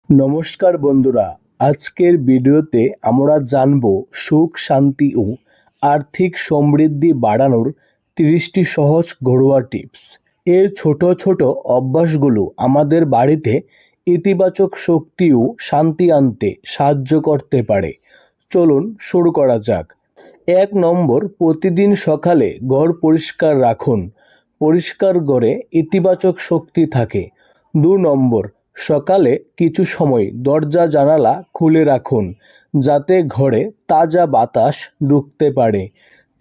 নমস্কার বন্ধুরা, আজকের ভিডিওতে আমরা জানব সুখ, শান্তি ও আর্থিক সমৃদ্ধি বাড়ানোর 30টি সহজ ঘরোয়া টিপস। এই ছোট ছোট অভ্যাসগুলো আমাদের বাড়িতে ইতিবাচক শক্তি ও শান্তি আনতে সাহায্য করতে পারে। চলুন শুরু করা যাক। 1 নম্বর, প্রতিদিন সকালে ঘর পরিষ্কার রাখুন। পরিষ্কার ঘরে ইতিবাচক শক্তি থাকে। 2 নম্বর, সকালে কিছু সময় দরজা জানালা খুলে রাখুন যাতে ঘরে তাজা বাতাস ঢুকতে পারে।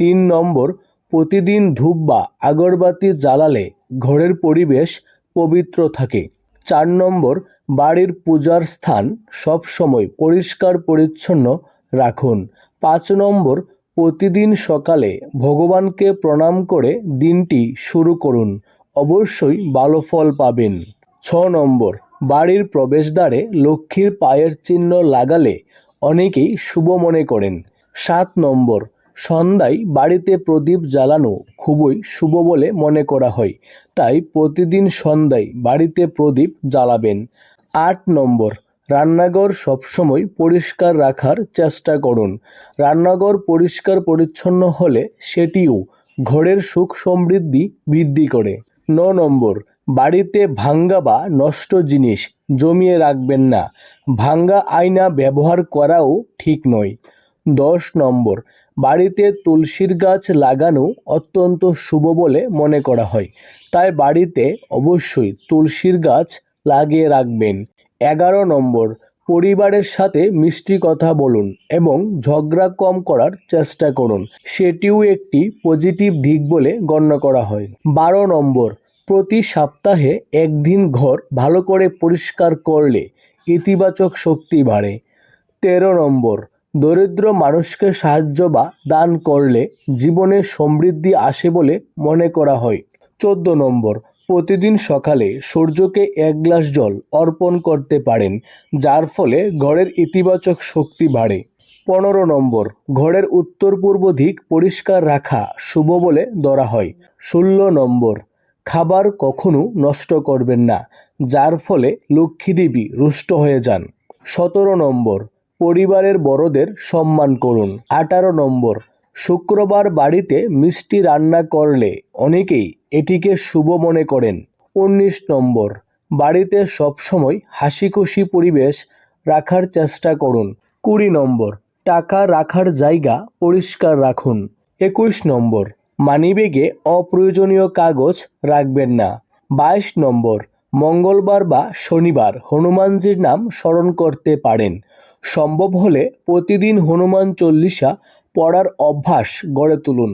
3 নম্বর, প্রতিদিন ধূপ বা আগরবাতি জ্বালালে ঘরের পরিবেশ পবিত্র থাকে। 4 নম্বর, বাড়ির পূজার স্থান সবসময় পরিষ্কার পরিচ্ছন্ন রাখুন। 5 নম্বর, প্রতিদিন সকালে ভগবানকে প্রণাম করে দিনটি শুরু করুন, অবশ্যই ভালো ফল পাবেন। 6 নম্বর, বাড়ির প্রবেশদ্বারে লক্ষ্মীর পায়ের চিহ্ন লাগালে অনেকেই শুভ মনে করেন। 7 নম্বর, সন্ধ্যায় বাড়িতে প্রদীপ জ্বালানো খুবই শুভ বলে মনে করা হয়, তাই প্রতিদিন সন্ধ্যায় বাড়িতে প্রদীপ জ্বালাবেন। 8 নম্বর, রান্নাঘর সবসময় পরিষ্কার রাখার চেষ্টা করুন। রান্নাঘর পরিষ্কার পরিচ্ছন্ন হলে সেটিও ঘরের সুখ সমৃদ্ধি বৃদ্ধি করে। 9 নম্বর, বাড়িতে ভাঙ্গা বা নষ্ট জিনিস জমিয়ে রাখবেন না। ভাঙ্গা আয়না ব্যবহার করাও ঠিক নয়। 10 নম্বর, বাড়িতে তুলসীর গাছ লাগানো অত্যন্ত শুভ বলে মনে করা হয়, তাই বাড়িতে অবশ্যই তুলসীর গাছ লাগিয়ে রাখবেন। 11 নম্বর, পরিবারের সাথে মিষ্টি কথা বলুন এবং ঝগড়া কম করার চেষ্টা করুন, সেটিও একটি পজিটিভ দিক বলে গণ্য করা হয়। 12 নম্বর, প্রতি সপ্তাহে একদিন ঘর ভালো করে পরিষ্কার করলে ইতিবাচক শক্তি বাড়ে। 13 নম্বর, দরিদ্র মানুষকে সাহায্য বা দান করলে জীবনে সমৃদ্ধি আসে বলে মনে করা হয়। 14 নম্বর, প্রতিদিন সকালে সূর্যকে 1 গ্লাস জল অর্পণ করতে পারেন, যার ফলে ঘরের ইতিবাচক শক্তি বাড়ে। 15 নম্বর, ঘরের উত্তর পূর্ব দিক পরিষ্কার রাখা শুভ বলে ধরা হয়। 16 নম্বর, খাবার কখনো নষ্ট করবেন না, যার ফলে লক্ষ্মীদেবী রুষ্ট হয়ে যান। 17 নম্বর, পরিবারের বড়দের সম্মান করুন। 18 নম্বর, শুক্রবার বাড়িতে মিষ্টি রান্না করলে অনেকেই এটিকে শুভ মনে করেন। 19 নম্বর, বাড়িতে সবসময় হাসিখুশি পরিবেশ রাখার চেষ্টা করুন। 20 নম্বর, টাকা রাখার জায়গা পরিষ্কার রাখুন। 21 নম্বর, মানিব্যাগে অপ্রয়োজনীয় কাগজ রাখবেন না। 22 নম্বর, মঙ্গলবার বা শনিবার হনুমানজির নাম স্মরণ করতে পারেন। সম্ভব হলে প্রতিদিন হনুমান চল্লিশা পড়ার অভ্যাস গড়ে তুলুন।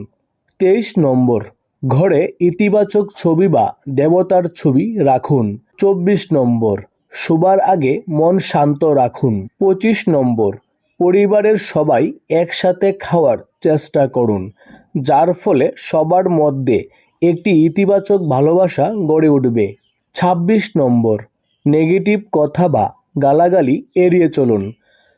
23 নম্বর, ঘরে ইতিবাচক ছবি বা দেবতার ছবি রাখুন। 24 নম্বর, শোবার আগে মন শান্ত রাখুন। 25 নম্বর, পরিবারের সবাই একসাথে খাওয়ার চেষ্টা করুন, যার ফলে সবার মধ্যে একটি ইতিবাচক ভালোবাসা গড়ে উঠবে। 26 নম্বর, নেগেটিভ কথা বা গালাগালি এড়িয়ে চলুন।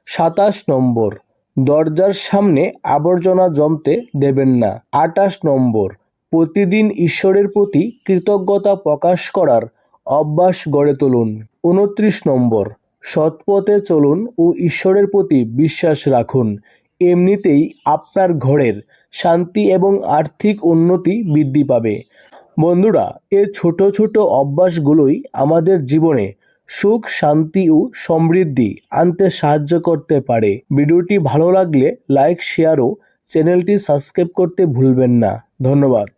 27 নম্বর, দরজার সামনে আবর্জনা জমতে দেবেন না। 28 নম্বর, প্রতিদিন ঈশ্বরের প্রতি কৃতজ্ঞতা প্রকাশ করার অভ্যাস গড়ে তুলুন। 29 নম্বর, সৎপথে চলুন ও ঈশ্বরের প্রতি বিশ্বাস রাখুন, এমনিতেই আপনার ঘরের শান্তি এবং আর্থিক উন্নতি বৃদ্ধি পাবে। বন্ধুরা, এই ছোট ছোট অভ্যাসগুলোই আমাদের জীবনে সুখ, শান্তি ও সমৃদ্ধি আনতে সাহায্য করতে পারে। ভিডিওটি ভালো লাগলে লাইক, শেয়ার ও চ্যানেলটি সাবস্ক্রাইব করতে ভুলবেন না। ধন্যবাদ।